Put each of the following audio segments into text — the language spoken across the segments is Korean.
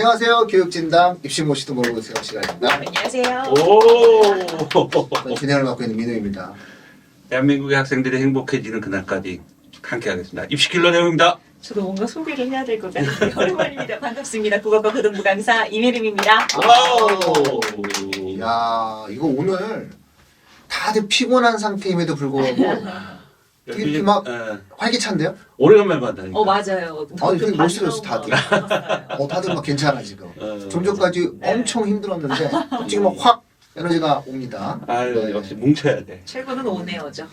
안녕하세요. 교육진담 입시 모시도 모르고세요 시간입니다. 안녕하세요. 저는 진행을 맡고 있는 민우입니다. 대한민국의 학생들이 행복해지는 그날까지 함께하겠습니다. 입시킬러 내용입니다. 저도 뭔가 소개를 해야 될 것 같은데 오랜만입니다. 반갑습니다. 국어과 고등부 강사 임혜림입니다. 와우. 야, 이거 오늘 다들 피곤한 상태임에도 불구하고 되게 막 활기찬데요? 오래간만에 만나니까. 맞아요. 아니, 되게 그 멋있었어, 반가운 다들. 거. 다들 막 괜찮아 지금. 좀 전까지 네. 엄청 힘들었는데 지금 막 확 에너지가 옵니다. 아유, 네. 역시 뭉쳐야 돼. 최고는 오네요죠.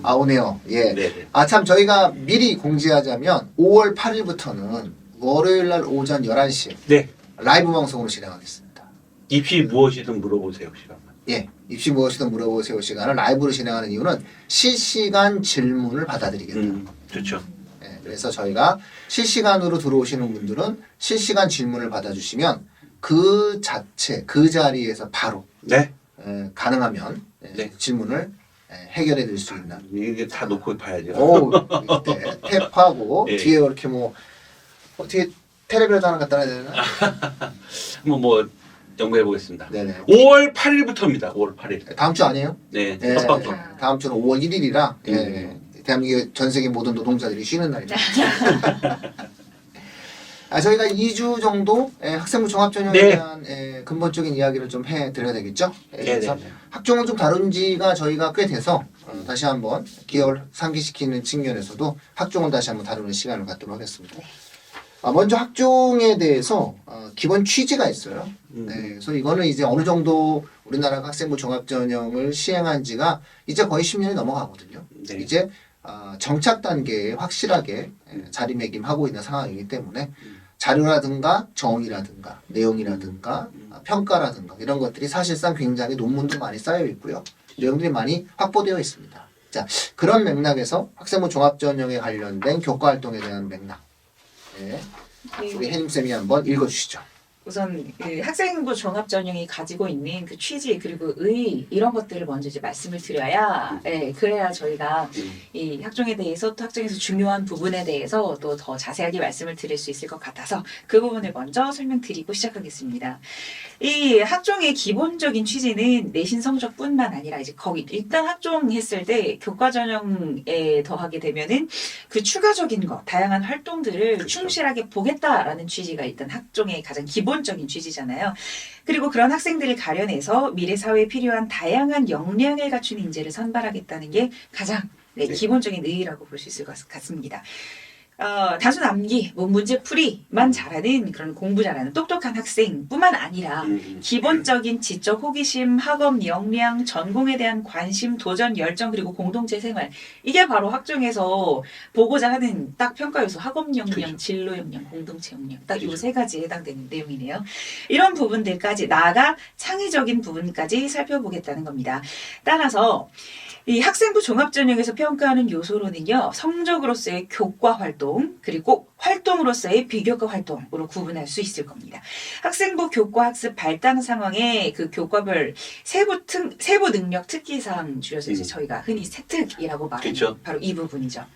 아, 오네요. 예. 네네. 아, 참 저희가 미리 공지하자면 5월 8일부터는 월요일 날 오전 11시에 네. 라이브 방송으로 진행하겠습니다. 입시 무엇이든 물어보세요, 시간만. 예. 입시 무엇이든 물어보세요 시간을 라이브로 진행하는 이유는 실시간 질문을 받아드리겠다. 좋죠. 예, 그래서 저희가 실시간으로 들어오시는 분들은 실시간 질문을 받아주시면 그 자체, 그 자리에서 바로 네. 가능하면 네. 질문을 해결해 드릴 수 있는. 이게 다 놓고 봐야죠. 오, 이때 탭하고 예. 뒤에 이렇게 뭐 어떻게 테레비라도 하나 갖다 놔야 되나? 한번 뭐 연구해 보겠습니다. 네네. 5월 8일부터입니다. 5월 8일. 다음 주 아니에요? 네. 예, 첫 방송. 다음 주는 5월 1일이라 대한민국 전 세계 모든 노동자들이 쉬는 날입니다. 저희가 2주 정도 학생부 종합전형에 네. 대한 근본적인 이야기를 좀 해드려야 되겠죠? 그래서 네네. 학종을 좀 다룬 지가 저희가 꽤 돼서 다시 한번 기여를 상기시키는 측면에서도 학종을 다시 한번 다루는 시간을 갖도록 하겠습니다. 먼저 학종에 대해서 기본 취지가 있어요. 그래서 이거는 이제 어느 정도 우리나라가 학생부 종합전형을 시행한 지가 이제 거의 10년이 넘어가거든요. 네. 이제 정착 단계에 확실하게 자리매김하고 있는 상황이기 때문에 자료라든가 정의라든가 내용이라든가 평가라든가 이런 것들이 사실상 굉장히 논문도 많이 쌓여 있고요. 내용들이 많이 확보되어 있습니다. 자, 그런 맥락에서 학생부 종합전형에 관련된 교과활동에 대한 맥락. 네. 우리 혜림쌤이 한번 읽어주시죠. 우선 그 학생부 종합전형이 가지고 있는 그 취지 그리고 의 이런 것들을 먼저 이제 말씀을 드려야 그래야 저희가 이 학종에 대해서 또 학종에서 중요한 부분에 대해서 또 더 자세하게 말씀을 드릴 수 있을 것 같아서 그 부분을 먼저 설명드리고 시작하겠습니다. 이 학종의 기본적인 취지는 내신 성적뿐만 아니라 이제 거기 일단 학종 했을 때 교과 전형에 더하게 되면은 그 추가적인 거 다양한 활동들을 그렇죠. 충실하게 보겠다라는 취지가 일단 학종의 가장 기본적인 취지잖아요. 그리고 그런 학생들을 가려내서 미래 사회에 필요한 다양한 역량을 갖춘 인재를 선발하겠다는 게 가장 기본적인 의의라고 볼 수 있을 것 같습니다. 단순 암기, 뭐 문제 풀이만 잘하는 그런 공부 잘하는 똑똑한 학생뿐만 아니라 기본적인 지적 호기심, 학업 역량, 전공에 대한 관심, 도전, 열정 그리고 공동체 생활 이게 바로 학종에서 보고자 하는 딱 평가 요소 학업 역량, 그렇죠. 진로 역량, 공동체 역량 딱 요 그렇죠. 세 가지에 해당되는 내용이네요. 이런 부분들까지 나아가 창의적인 부분까지 살펴보겠다는 겁니다. 따라서 이 학생부 종합전형에서 평가하는 요소로는요, 성적으로서의 교과 활동, 그리고 활동으로서의 비교과 활동으로 구분할 수 있을 겁니다. 학생부 교과 학습 발당 상황의 그 교과별 세부 능력 특기사항 줄여서 이제 저희가 흔히 세특이라고 말하는 그렇죠. 바로 이 부분이죠.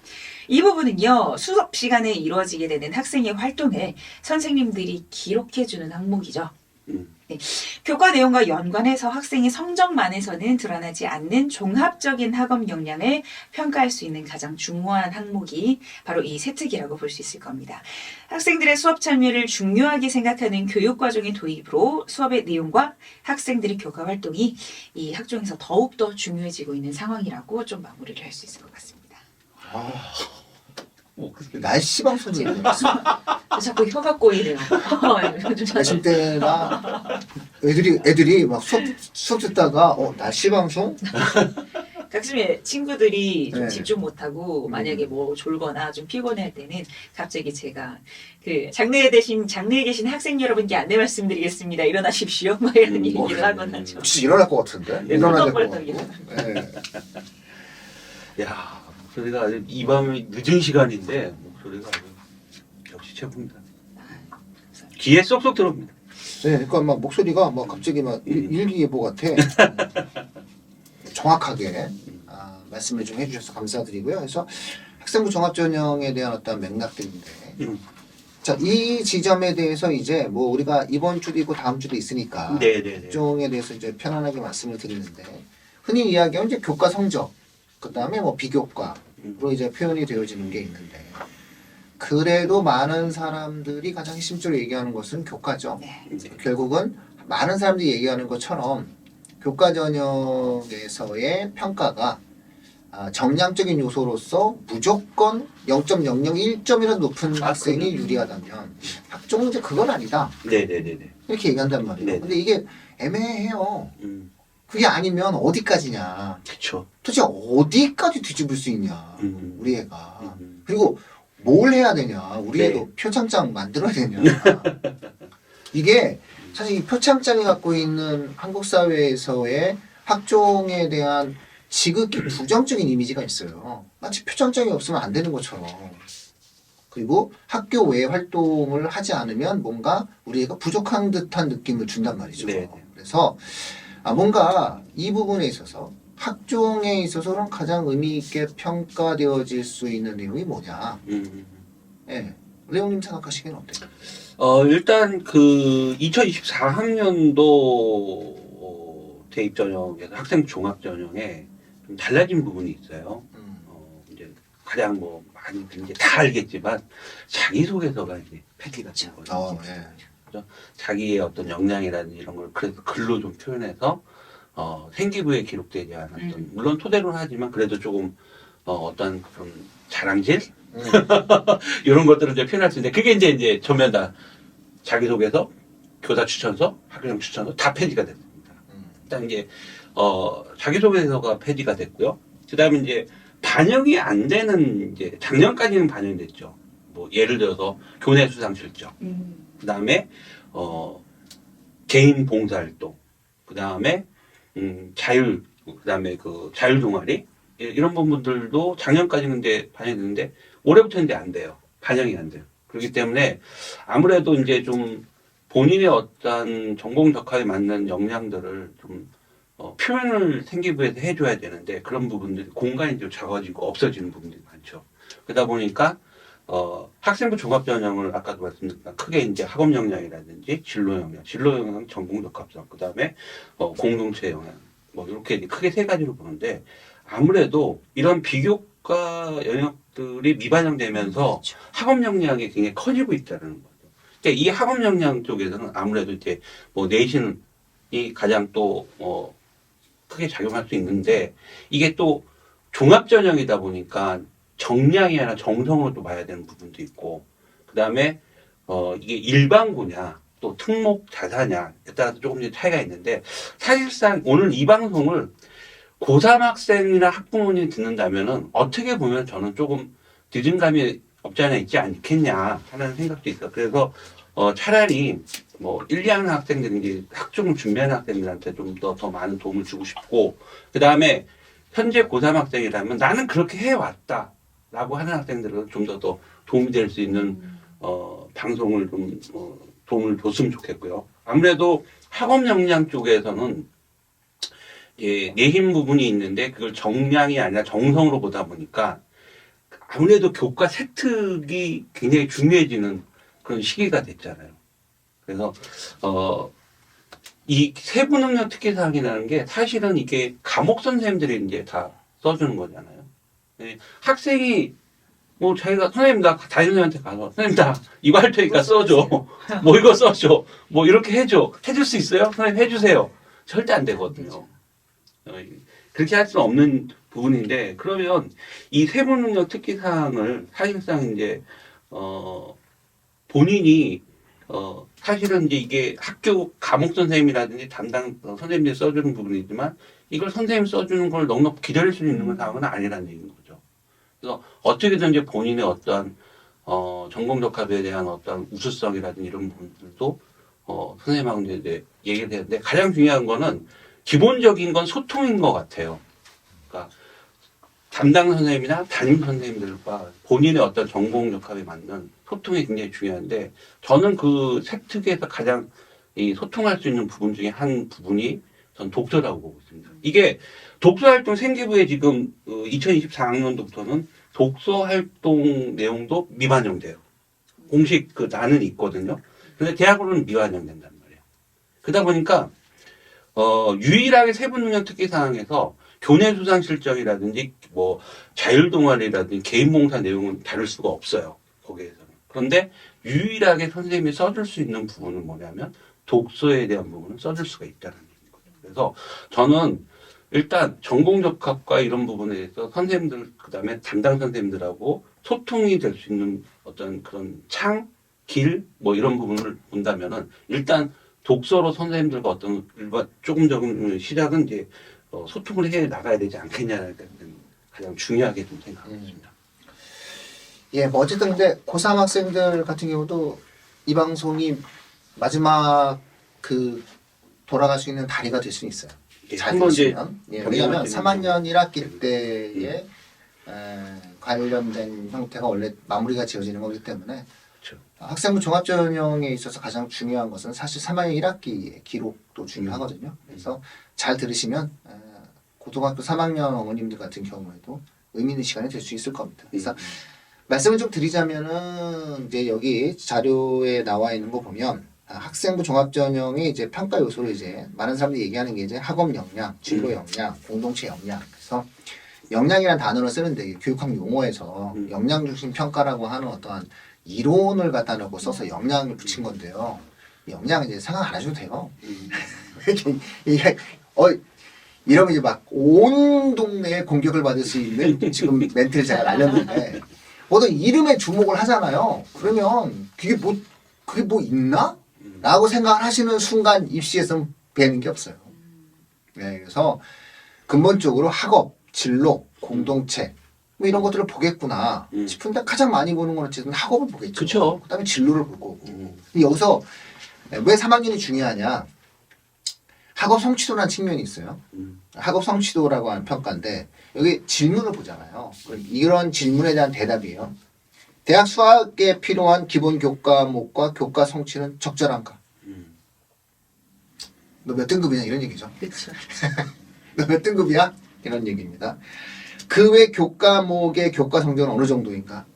이 부분은요, 수업 시간에 이루어지게 되는 학생의 활동을 선생님들이 기록해주는 항목이죠. 네. 교과 내용과 연관해서 학생의 성적만에서는 드러나지 않는 종합적인 학업 역량을 평가할 수 있는 가장 중요한 항목이 바로 이 세특이라고 볼 수 있을 겁니다. 학생들의 수업 참여를 중요하게 생각하는 교육과정의 도입으로 수업의 내용과 학생들의 교과 활동이 이 학종에서 더욱더 중요해지고 있는 상황이라고 좀 마무리를 할 수 있을 것 같습니다. 날씨 방송이에요. 자꾸 혀가 꼬이네요. 아침 때나 애들이 막 수업 듣다가 날씨 방송? 가끔의 친구들이 좀 네. 집중 못하고 만약에 뭐 졸거나 좀 피곤할 때는 갑자기 제가 그 장내에 계신 학생 여러분께 안내 말씀드리겠습니다. 일어나십시오. 막 이런 얘기를 하곤 하죠. 진짜 일어날 것 같은데? 네, 일어나야 될 것 꿀꺽거리다가 같고. 네. 야, 목소리가 아주 이 밤에 늦은 시간인데 목소리가 아주 역시 최고입니다. 귀에 쏙쏙 들어옵니다. 네, 그러니까 막 목소리가 막 갑자기 막 일기예보 같아. 정확하게 말씀을 좀 해주셔서 감사드리고요. 그래서 학생부 종합전형에 대한 어떤 맥락들인데 자, 이 지점에 대해서 이제 뭐 우리가 이번 주도 있고 다음 주도 있으니까 네네네. 각종에 대해서 이제 편안하게 말씀을 드리는데 흔히 이야기하면 이제 교과 성적, 그 다음에 뭐 비교과로 이제 표현이 되어지는 게 있는데 그래도 많은 사람들이 가장 핵심적으로 얘기하는 것은 교과죠. 네. 결국은 많은 사람들이 얘기하는 것처럼 교과 전형에서의 평가가 정량적인 요소로서 무조건 0.001점이라도 높은 학생이 유리하다면 학종은 이제 그건 아니다. 네네네네. 이렇게 얘기한단 말이에요. 네. 근데 이게 애매해요. 그게 아니면 어디까지냐. 그쵸. 도대체 어디까지 뒤집을 수 있냐. 음. 우리 애가. 음. 그리고 뭘 해야 되냐. 우리 네. 애도 표창장 만들어야 되냐. 이게 사실 이 표창장이 갖고 있는 한국 사회에서의 학종에 대한 지극히 부정적인 이미지가 있어요. 마치 표창장이 없으면 안 되는 것처럼. 그리고 학교 외 활동을 하지 않으면 뭔가 우리 애가 부족한 듯한 느낌을 준단 말이죠. 네. 그래서 뭔가 이 부분에 있어서 학종에 있어서는 가장 의미 있게 평가되어질 수 있는 내용이 뭐냐. 예. 레옹님 생각하시기엔 어때요? 일단 그 2024학년도 대입 전형에서 학생 종합 전형에 좀 달라진 부분이 있어요. 이제 가장 뭐 많이 이제 다 알겠지만 자기소개서가 이제 폐지가 된 거죠. 예. 자기의 어떤 역량이라든지 이런 걸 그래서 글로 좀 표현해서 생기부에 기록되지 않았던 물론 토대로는 하지만 그래도 조금 어떤 좀 자랑질 이런 것들을 이제 표현할 수 있는데 그게 이제 전면 다 자기소개서, 교사 추천서, 학교장 추천서 다 폐지가 됐습니다. 일단 이제 자기소개서가 폐지가 됐고요. 그다음에 이제 반영이 안 되는 이제 작년까지는 반영이 됐죠. 뭐 예를 들어서 교내 수상 실적, 그다음에 개인 봉사활동, 그다음에 그다음에 그 자율 동아리 이런 부분들도 작년까지는 이제 반영됐는데 올해부터는 이제 안 돼요. 반영이 안 돼요. 그렇기 때문에 아무래도 이제 좀 본인의 어떤 전공 적합에 맞는 역량들을 좀 표현을 생기부에서 해줘야 되는데 그런 부분들이 공간이 좀 작아지고 없어지는 부분들이 많죠. 그러다 보니까 학생부 종합 전형을 아까도 말씀드렸지만 크게 이제 학업 역량이라든지 진로 역량, 전공 적합성, 그다음에 공동체 역량 뭐 이렇게 크게 세 가지로 보는데 아무래도 이런 비교과 영역들이 미반영되면서 그렇죠. 학업 역량이 굉장히 커지고 있다는 거죠. 그러니까 이 학업 역량 쪽에서는 아무래도 이제 뭐 내신이 가장 또 크게 작용할 수 있는데 이게 또 종합 전형이다 보니까 정량이 아니라 정성으로 또 봐야 되는 부분도 있고 그다음에 이게 일반고냐 또 특목 자사냐에 따라서 조금씩 차이가 있는데 사실상 오늘 이 방송을 고3 학생이나 학부모님이 듣는다면은 어떻게 보면 저는 조금 늦은 감이 없지 않아 있지 않겠냐 하는 생각도 있어요. 그래서 차라리 뭐 1, 2학년 학생들이 학종을 준비하는 학생들한테 좀 더 많은 도움을 주고 싶고 그 다음에 현재 고3 학생이라면 나는 그렇게 해왔다 라고 하는 학생들은 좀 더 도움이 될 수 있는 방송을 좀 도움을 줬으면 좋겠고요. 아무래도 학업 역량 쪽에서는 내신 부분이 있는데 그걸 정량이 아니라 정성으로 보다 보니까 아무래도 교과 세특이 굉장히 중요해지는 그런 시기가 됐잖아요. 그래서 이 세부 능력 특기 사항이라는 게 사실은 이게 과목 선생님들이 이제 다 써주는 거잖아요. 학생이 뭐 자기가 선생님 나 담임선생님한테 가서 선생님 나 이거 할 테니까 써줘. 뭐 이거 써줘. 뭐 이렇게 해줘. 해줄 수 있어요? 선생님 해주세요. 절대 안 되거든요. 그렇게 할 수는 없는 부분인데 그러면 이 세부 능력 특기 사항을 사실상 이제 본인이 사실은 이제 이게 학교 과목 선생님이라든지 담당 선생님들이 써주는 부분이지만 이걸 선생님이 써주는 걸 넉넉 기다릴 수 있는 건 상황은 아니라는 얘기인 거죠. 그래서 어떻게든지 본인의 어떤 전공 적합에 대한 어떤 우수성이라든지 이런 부분들도 선생님하고 이제 얘기를 해야 되는데 가장 중요한 거는 기본적인 건 소통인 것 같아요. 그러니까 담당 선생님이나 담임 선생님들과 본인의 어떤 전공 적합에 맞는 소통이 굉장히 중요한데 저는 그 세특에서 가장 이 소통할 수 있는 부분 중에 한 부분이 전 독서라고 보고 있습니다. 이게 독서활동 생기부에 지금 2024학년도부터는 독서활동 내용도 미반영돼요. 공식 그 난은 있거든요. 근데 대학으로는 미완용된단 말이에요. 그러다 보니까 유일하게 세부능력 특기사항에서 교내 수상 실적이라든지 뭐 자율 동아리라든지 개인 봉사 내용은 다룰 수가 없어요. 거기에서는. 그런데 유일하게 선생님이 써줄 수 있는 부분은 뭐냐면 독서에 대한 부분은 써줄 수가 있다는 얘기거든요. 그래서 저는 일단 전공적합과 이런 부분에 대해서 선생님들 그다음에 담당 선생님들하고 소통이 될 수 있는 어떤 그런 길 뭐 이런 부분을 본다면은 일단 독서로 선생님들과 어떤 조금 시작은 이제 소통을 해 나가야 되지 않겠냐는 가장 중요하게 좀 생각합니다. 예, 뭐 어쨌든 근데 고3 학생들 같은 경우도 이 방송이 마지막 그 돌아갈 수 있는 다리가 될 수 있어요. 예, 잘 한번 이제 들으시면. 예, 왜냐하면 3학년 1학기 때에 관련된 형태가 원래 마무리가 지어지는 거기 때문에 그렇죠. 학생부 종합전형에 있어서 가장 중요한 것은 사실 3학년 1학기의 기록도 중요하거든요. 그래서 잘 들으시면 고등학교 3학년 어머님들 같은 경우에도 의미 있는 시간이 될 수 있을 겁니다. 그래서 말씀을 좀 드리자면은 이제 여기 자료에 나와 있는 거 보면 학생부 종합전형의 이제 평가 요소로 이제 많은 사람들이 얘기하는 게 이제 학업 역량, 진로 역량, 공동체 역량. 그래서 역량이라는 단어를 쓰는데 교육학 용어에서 역량 중심 평가라고 하는 어떠한 이론을 갖다 놓고 써서 역량을 붙인 건데요. 역량 이제 생각 안 하셔도 돼요. 이게 이러면 이제 막 온 동네에 공격을 받을 수 있는 지금 멘트를 제가 날렸는데 보통 이름에 주목을 하잖아요. 그러면 그게 뭐 있나? 라고 생각을 하시는 순간 입시에서는 배는 게 없어요. 네, 그래서 근본적으로 학업, 진로, 공동체 뭐 이런 것들을 보겠구나 싶은데 가장 많이 보는 건 어쨌든 학업을 보겠죠. 그쵸. 그다음에 진로를 볼 거고. 근데 여기서 왜 3학년이 중요하냐? 학업 성취도라는 측면이 있어요. 학업 성취도라고 하는 평가인데 여기 질문을 보잖아요. 이런 질문에 대한 대답이에요. 대학 수학에 필요한 기본 교과목과 교과 성취는 적절한가? 너 몇 등급이냐 이런 얘기죠. 그렇죠. 너 몇 등급이야? 이런 얘기입니다. 그 외 교과목의 교과 성적은 어느 정도인가?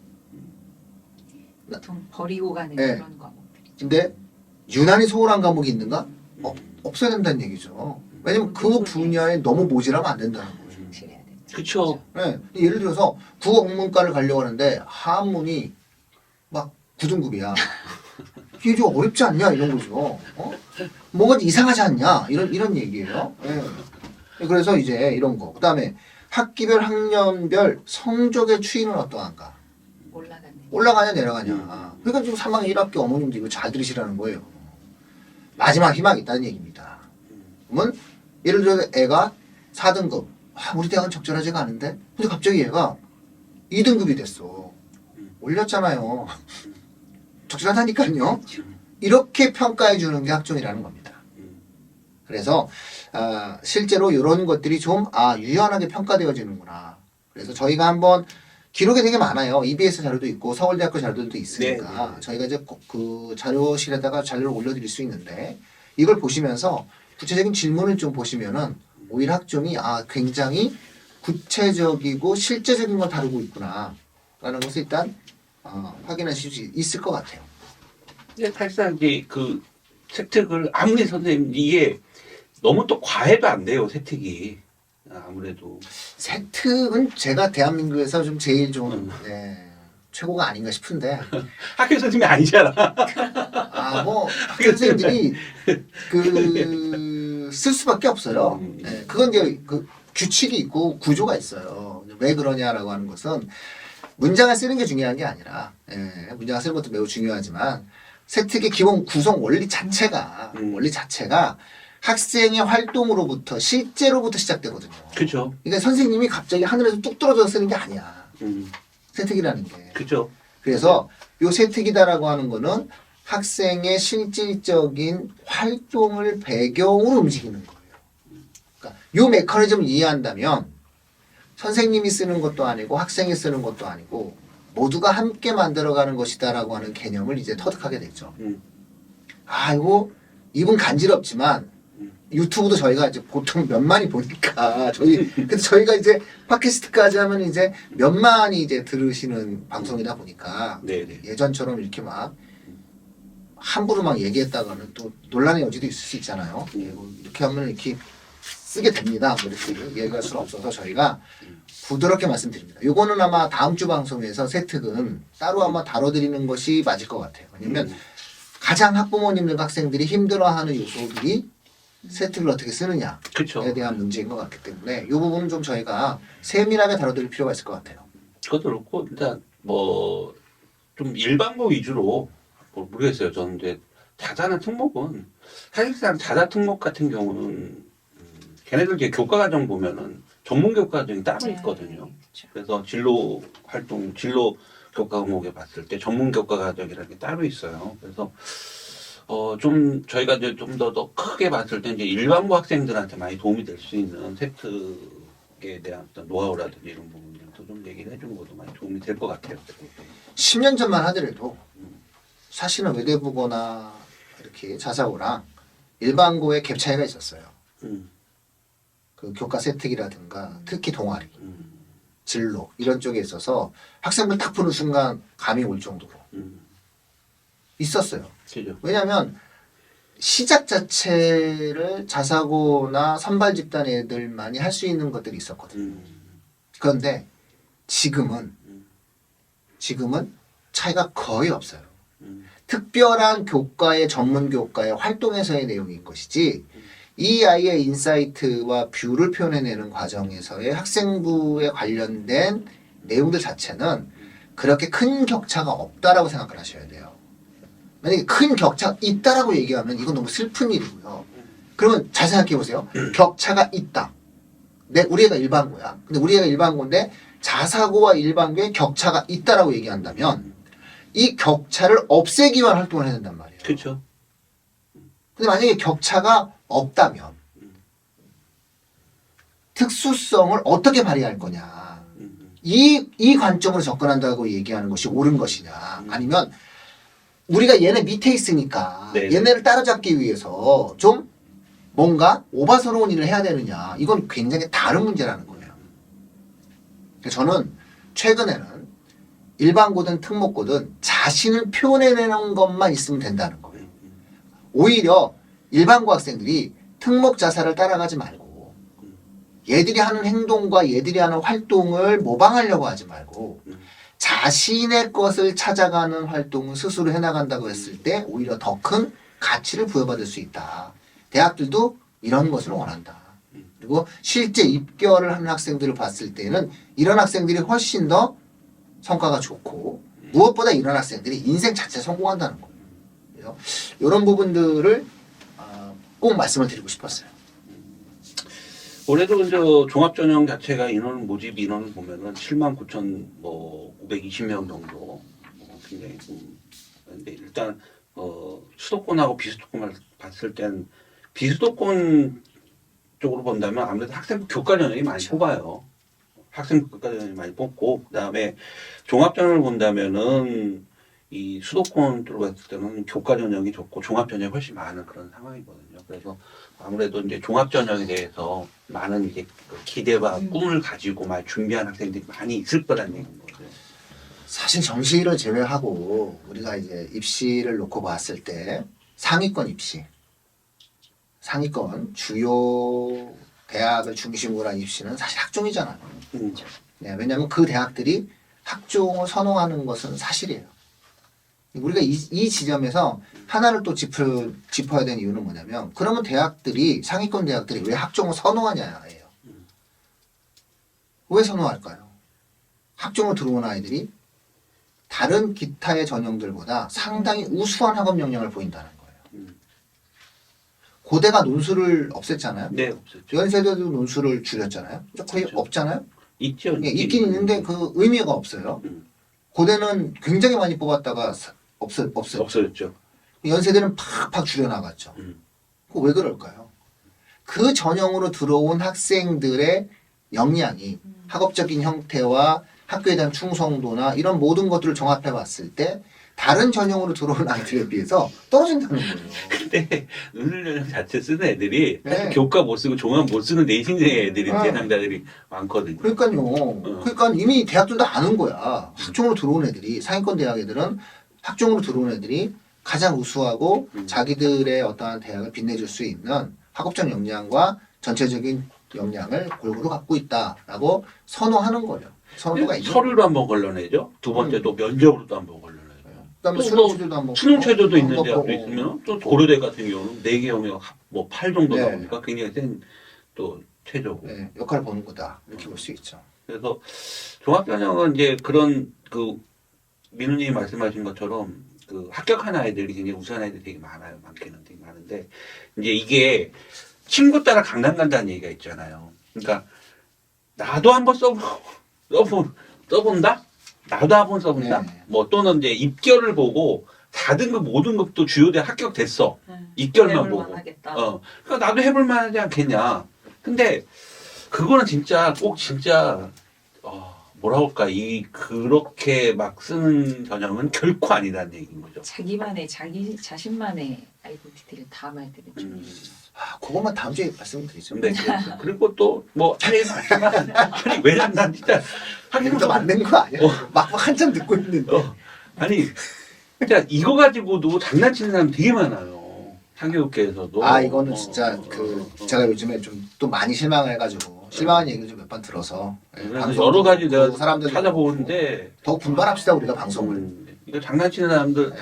보통 버리고 가는 네. 그런 과목들이 근데 유난히 소홀한 과목이 있는가? 없어야 된다는 얘기죠. 왜냐면 그 분야에 너무 모질하면 안 된다는 거예요. 실해야 되죠. 그렇죠. 네. 예를 들어서 국어 국문과를 가려고 하는데 한문이 막 9등급이야. 이게 좀 어렵지 않냐 이런 거죠. 뭔가 이상하지 않냐 이런 얘기예요. 네. 그래서 이제 이런 거. 그다음에 학기별 학년별 성적의 추이는 어떠한가? 올라가냐 내려가냐. 그러니까 지금 3학년 1학기 어머님도 이거 잘 들으시라는 거예요. 마지막 희망이 있다는 얘기입니다. 그러면 예를 들어 애가 4등급. 우리 대학은 적절하지가 않은데? 근데 갑자기 얘가 2등급이 됐어. 올렸잖아요. 적절하다니까요. 이렇게 평가해 주는 게 학종이라는 겁니다. 그래서 실제로 이런 것들이 좀 유연하게 평가되어지는구나. 그래서 저희가 한번 기록이 되게 많아요. EBS 자료도 있고 서울대학교 자료들도 있으니까 네. 저희가 이제 그 자료실에다가 자료를 올려드릴 수 있는데 이걸 보시면서 구체적인 질문을 좀 보시면은 오히려 학종이 굉장히 구체적이고 실제적인 걸 다루고 있구나라는 것을 일단 확인하실 수 있을 것 같아요. 근데 사실상 이제 그 세특을 아무리 선생님 이게 너무 또 과해도 안 돼요. 세특이 아무래도 세특은 제가 대한민국에서 좀 제일 좀 최고가 아닌가 싶은데 학교 선생님이 아니잖아. 뭐 선생님들이 쓸 수밖에 없어요. 그건 이제 그 규칙이 있고 구조가 있어요. 왜 그러냐라고 하는 것은 문장을 쓰는 게 중요한 게 아니라 문장을 쓰는 것도 매우 중요하지만 세특의 기본 구성 원리 자체가 학생의 활동으로부터 실제로부터 시작되거든요. 그렇죠. 그러니까 선생님이 갑자기 하늘에서 뚝 떨어져서 쓰는 게 아니야. 세특이라는 게. 그렇죠. 그래서 요 세특이다라고 하는 거는 학생의 실질적인 활동을 배경으로 움직이는 거예요. 그러니까 요 메커니즘을 이해한다면 선생님이 쓰는 것도 아니고 학생이 쓰는 것도 아니고 모두가 함께 만들어가는 것이다라고 하는 개념을 이제 터득하게 됐죠. 이거 입은 간지럽지만 유튜브도 저희가 이제 보통 몇만이 보니까 그래서 저희가 이제 팟캐스트까지 하면 이제 몇만이 이제 들으시는 방송이다 보니까 네네. 예전처럼 이렇게 막 함부로 막 얘기했다가는 또 논란의 여지도 있을 수 있잖아요. 이렇게 하면 이렇게 쓰게 됩니다. 뭐 이렇게 얘기할 수는 없어서 저희가 부드럽게 말씀드립니다. 요거는 아마 다음 주 방송에서 세특은 따로 아마 다뤄드리는 것이 맞을 것 같아요. 왜냐면 가장 학부모님들과 학생들이 힘들어하는 요소들이 세특을 어떻게 쓰느냐에 그렇죠. 대한 문제인 것 같기 때문에 이 부분은 좀 저희가 세밀하게 다뤄드릴 필요가 있을 것 같아요. 그것도 그렇고 일단 뭐 좀 일반고 위주로 뭐 모르겠어요. 저는 이제 자잘한 특목은 사실상 자자 특목 같은 경우는 걔네들 이제 교과 과정 보면은 전문 교과 과정이 따로 있거든요. 그렇죠. 그래서 진로 활동, 진로 교과 과목에 봤을 때 전문 교과 과정이라는 게 따로 있어요. 그래서 좀 저희가 이제 좀 더 크게 봤을 때 이제 일반고 학생들한테 많이 도움이 될 수 있는 세특에 대한 어떤 노하우라든지 이런 부분들도 좀 얘기를 해주는 것도 많이 도움이 될 것 같아요. 10년 전만 하더라도 사실은 외대부고나 이렇게 자사고랑 일반고의 갭 차이가 있었어요. 그 교과 세특이라든가 특히 동아리, 진로 이런 쪽에 있어서 학생들 딱 보는 순간 감이 올 정도로 있었어요. 그죠. 왜냐하면 시작 자체를 자사고나 선발 집단 애들만이 할 수 있는 것들이 있었거든요. 그런데 지금은 차이가 거의 없어요. 특별한 교과의 전문 교과의 활동에서의 내용인 것이지 이 아이의 인사이트와 뷰를 표현해내는 과정에서의 학생부에 관련된 내용들 자체는 그렇게 큰 격차가 없다라고 생각을 하셔야 돼요. 만약에 큰 격차가 있다라고 얘기하면 이건 너무 슬픈 일이고요. 그러면 잘 생각해 보세요. 격차가 있다. 우리 애가 일반고야. 근데 우리 애가 일반고인데 자사고와 일반고에 격차가 있다라고 얘기한다면 이 격차를 없애기 위한 활동을 해야 된단 말이에요. 그렇죠. 근데 만약에 격차가 없다면 특수성을 어떻게 발휘할 거냐. 이 관점으로 접근한다고 얘기하는 것이 옳은 것이냐. 아니면 우리가 얘네 밑에 있으니까 네네. 얘네를 따라잡기 위해서 좀 뭔가 오바스러운 일을 해야 되느냐. 이건 굉장히 다른 문제라는 거예요. 저는 최근에는 일반고든 특목고든 자신을 표현해내는 것만 있으면 된다는 거예요. 오히려 일반고 학생들이 특목 자사를 따라가지 말고 얘들이 하는 행동과 얘들이 하는 활동을 모방하려고 하지 말고 자신의 것을 찾아가는 활동을 스스로 해나간다고 했을 때 오히려 더 큰 가치를 부여받을 수 있다. 대학들도 이런 것을 원한다. 그리고 실제 입결을 하는 학생들을 봤을 때는 이런 학생들이 훨씬 더 성과가 좋고 무엇보다 이런 학생들이 인생 자체에 성공한다는 거예요. 그래서 이런 부분들을 꼭 말씀을 드리고 싶었어요. 올해도 이제 종합전형 자체가 인원 모집 인원을 보면은 79,520명 정도 굉장히 좀 근데 일단 수도권하고 비수도권을 봤을 땐 비수도권 쪽으로 본다면 아무래도 학생부 교과 전형이 많이 뽑아요. 학생부 교과 전형이 많이 뽑고 그다음에 종합전형을 본다면은 이 수도권 쪽으로 봤을 때는 교과 전형이 좋고 종합 전형이 훨씬 많은 그런 상황이거든요. 그래서 아무래도 이제 종합 전형에 대해서 많은 이제 그 기대와 꿈을 가지고 막 준비한 학생들이 많이 있을 거라는 얘기인 거죠. 사실 정시를 제외하고 우리가 이제 입시를 놓고 봤을 때 상위권 입시, 상위권 주요 대학을 중심으로 한 입시는 사실 학종이잖아요. 네, 왜냐하면 그 대학들이 학종을 선호하는 것은 사실이에요. 우리가 이 지점에서 하나를 또 짚어야 되는 이유는 뭐냐면 그러면 대학들이 상위권 대학들이 왜 학종을 선호하냐예요. 왜 선호할까요? 학종을 들어온 아이들이 다른 기타의 전형들보다 상당히 우수한 학업 역량을 보인다는 거예요. 고대가 논술을 없앴잖아요. 네, 없었죠. 연세대도 논술을 줄였잖아요. 거의 그렇죠. 없잖아요. 있죠. 예, 있긴 있는데 그 의미가 없어요. 고대는 굉장히 많이 뽑았다가 없어요. 없어졌죠. 연세대는 팍팍 줄여나갔죠. 그거 왜 그럴까요? 그 전형으로 들어온 학생들의 역량이 학업적인 형태와 학교에 대한 충성도나 이런 모든 것들을 종합해 봤을 때 다른 전형으로 들어온 아이들에 비해서 떨어진다는 거예요. 근데 눈을 전형 자체 쓰는 애들이 네. 사실 교과 못 쓰고 종합 못 쓰는 내신생 애들이 아. 대상자들이 많거든요. 그러니까요. 그러니까 이미 대학들도 아는 거야. 학종으로 들어온 애들이 상위권 대학 애들은 학종으로 들어온 애들이 가장 우수하고 자기들의 어떠한 대학을 빛내줄 수 있는 학업적 역량과 전체적인 역량을 골고루 갖고 있다라고 선호하는 거예요. 선호가 있는 서류로 한번 걸러내죠. 두 번째 또 면접으로도 한번 걸러내죠. 그다음에 또 수능 최저도 한번 수능 최저도 있는 한번 대학도 보고. 있으면 또 고려대 같은 경우는 4개 오면 뭐8 정도 네. 나오니까 굉장히 센 또 최저고. 네, 역할을 보는 거다 이렇게 볼 수 있죠. 그래서 종합전형은 이제 그런 그 민우님이 말씀하신 것처럼 그 합격한 아이들이 굉장히 우수한 아이들이 되게 많아요. 많기는 되게 많은데 이제 이게 친구 따라 강남 간다는 얘기가 있잖아요. 그러니까 나도 한번 써본다? 나도 한번 써본다? 네. 뭐 또는 이제 입결을 보고 4등급, 5등급도 주요대 합격됐어. 입결만 보고. 하겠다. 그러니까 나도 해볼 만하지 않겠냐. 근데 그거는 진짜 꼭 진짜 뭐라 할까 그렇게 막 쓰는 전형은 결코 아니라는 얘기인 거죠. 자기 자신만의 아이덴티티를 담아야 되는 중. 그것만 다음 주에 말씀드리죠. 네, 그렇죠. 그리고 또뭐 차례 맞지만 아니 왜냐면 난 진짜 이거 맞는 거 아니야? 막 한참 듣고 있는데. 아니 진짜 이거 가지고도 장난치는 사람 되게 많아요. 사교육계에서도. 이거는 진짜 제가 요즘에 좀 또 많이 실망을 해가지고 실망한 얘기를 좀 몇 번 들어서 그래서 방송도 여러 가지 듣고 내가 사람들도 찾아보는데 더 분발합시다 우리가 방송을. 이거 장난치는 사람들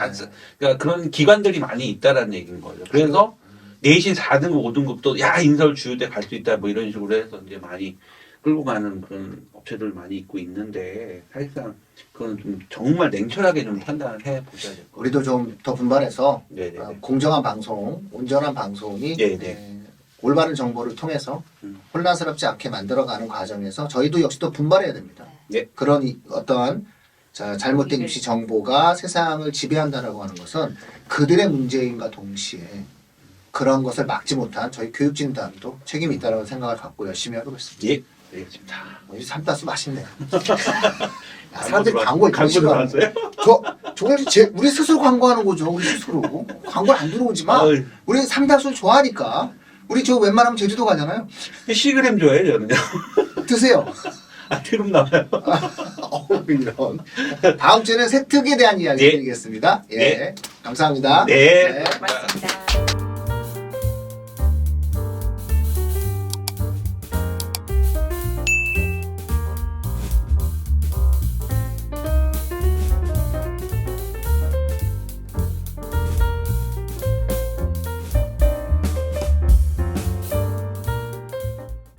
그러니까 그런 기관들이 많이 있다라는 얘기인 거죠. 그래서 내신 4등급, 5등급도 야 인서울 주요대 갈 수 있다 뭐 이런 식으로 해서 이제 많이 끌고 가는 그런 업체들 많이 있고 있는데 사실상 그건 좀 정말 냉철하게 좀 판단을 해 보셔야 될 거예요. 우리도 좀 더 분발해서 네네. 공정한 방송, 온전한 방송이 네네. 올바른 정보를 통해서 혼란스럽지 않게 만들어가는 과정에서 저희도 역시 또 분발해야 됩니다. 네. 그런 어떠한 잘못된 입시 정보가 세상을 지배한다라고 하는 것은 그들의 문제인과 동시에 그런 것을 막지 못한 저희 교육진단도 책임이 있다고 생각을 갖고 열심히 하고 있습니다. 예, 알겠습니다. 우리 삼다수 맛있네요. 사람들이 광고에 광고 관심을 들어왔어요? 저걸 우리 스스로 광고하는 거죠. 우리 스스로 광고 안 들어오지만 어이. 우리 삼다수를 좋아하니까 우리 저 웬만하면 제주도 가잖아요. 시그램 좋아해요 저는요. 드세요. 트름 나와요. 이런. 다음 주에는 세특에 대한 이야기 네. 드리겠습니다. 예, 네. 감사합니다. 네. 고맙습니다.